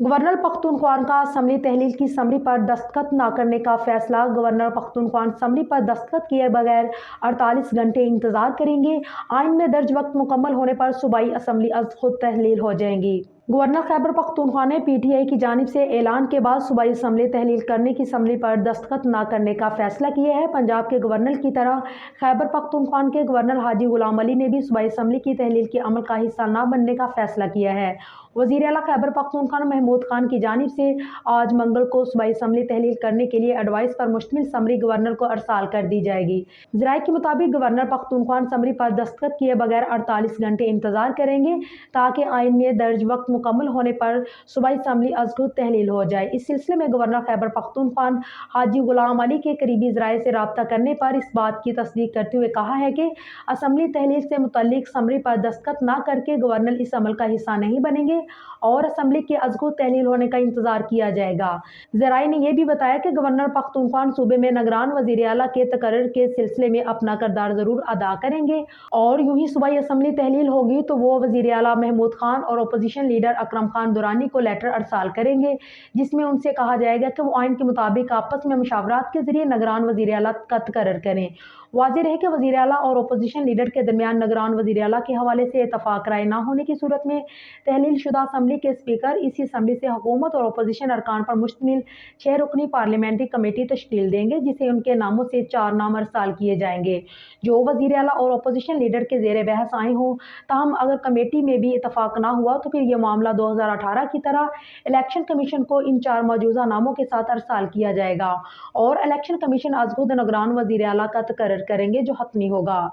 Governor Pakhtunkhwa کا assembly تحلیل کی سمری پر دستخط نہ کرنے کا فیصلہ۔ گورنر پختونخوا اسمبلی پر دستخط کیے بغیر 48 گھنٹے انتظار کریں گے۔ آئین میں درج وقت مکمل ہونے پر صوبائی اسمبلی از خود تحلیل ہو جائے گی۔ گورنر خیبر پختونخوا نے پی ٹی آئی کی جانب سے اعلان کے بعد صوبائی اسمبلی تحلیل کرنے کی سمری پر دستخط نہ کرنے کا فیصلہ کیا ہے۔ پنجاب کے گورنر کی طرح خیبر پختونخوا کے گورنر حاجی غلام علی نے بھی صوبائی اسمبلی کی تحلیل کے عمل کا حصہ نہ بننے کا فیصلہ کیا ہے۔ وزیر اعلیٰ خیبر پختونخوا محمود خان کی جانب سے آج منگل کو صوبائی اسمبلی تحلیل کرنے کے لیے ایڈوائس پر مشتمل سمری گورنر کو ارسال کر دی جائے گی۔ ذرائع کے مطابق گورنر پختونخوا سمری پر دستخط کیے بغیر 48 گھنٹے انتظار کریں گے تاکہ آئین میں درج وقت مکمل ہونے پر صوبائی اسمبلی از خود تحلیل ہو جائے۔ اس سلسلے میں گورنر خیبر پختونخوا حاجی غلام علی کے قریبی ذرائع سے رابطہ کرنے پر اس بات کی تصدیق کرتے ہوئے کہا ہے کہ اسمبلی تحلیل سے متعلق سمری پر دستخط نہ کر کے گورنر اس عمل کا حصہ نہیں بنیں گے اور اسمبلی کے از خود تحلیل ہونے کا انتظار کیا جائے گا۔ ذرائع نے یہ بھی بتایا کہ گورنر پختونخوا صوبے میں نگران وزیر اعلیٰ کے تقرر کے سلسلے میں اپنا کردار ضرور ادا کریں گے اور یوں ہی صوبائی اسمبلی تحلیل ہوگی تو وہ وزیر اعلیٰ محمود خان اور اپوزیشن لیڈر اکرم خان درانی کو لیٹر ارسال کریں گے جس میں ان سے کہا جائے گا کہ وہ آئین کے مطابق آپس میں مشاورات کے ذریعے نگران وزیر اعلیٰ کا تقرر کریں۔ واضح رہے کہ وزیر اعلیٰ اور اپوزیشن لیڈر کے درمیان نگران وزیر اعلیٰ کے حوالے سے اتفاق رائے نہ ہونے کی صورت میں تحلیل شدہ اسمبلی کے اسپیکر اسی اسمبلی سے حکومت اور اپوزیشن ارکان پر مشتمل 6 رکنی پارلیمنٹری کمیٹی تشکیل دیں گے جسے ان کے ناموں سے 4 نام ارسال کیے جائیں گے جو وزیر اعلیٰ اور اپوزیشن لیڈر کے زیر بحث آئے ہوں۔ تاہم اگر کمیٹی میں بھی اتفاق نہ ہوا تو پھر یہ معاملہ 2018 کی طرح الیکشن کمیشن کو ان 4 موجودہ ناموں کے ساتھ ارسال کیا جائے گا اور الیکشن کمیشن از خود نگران وزیر اعلیٰ کا تقرر کریں گے جو حتمی ہوگا۔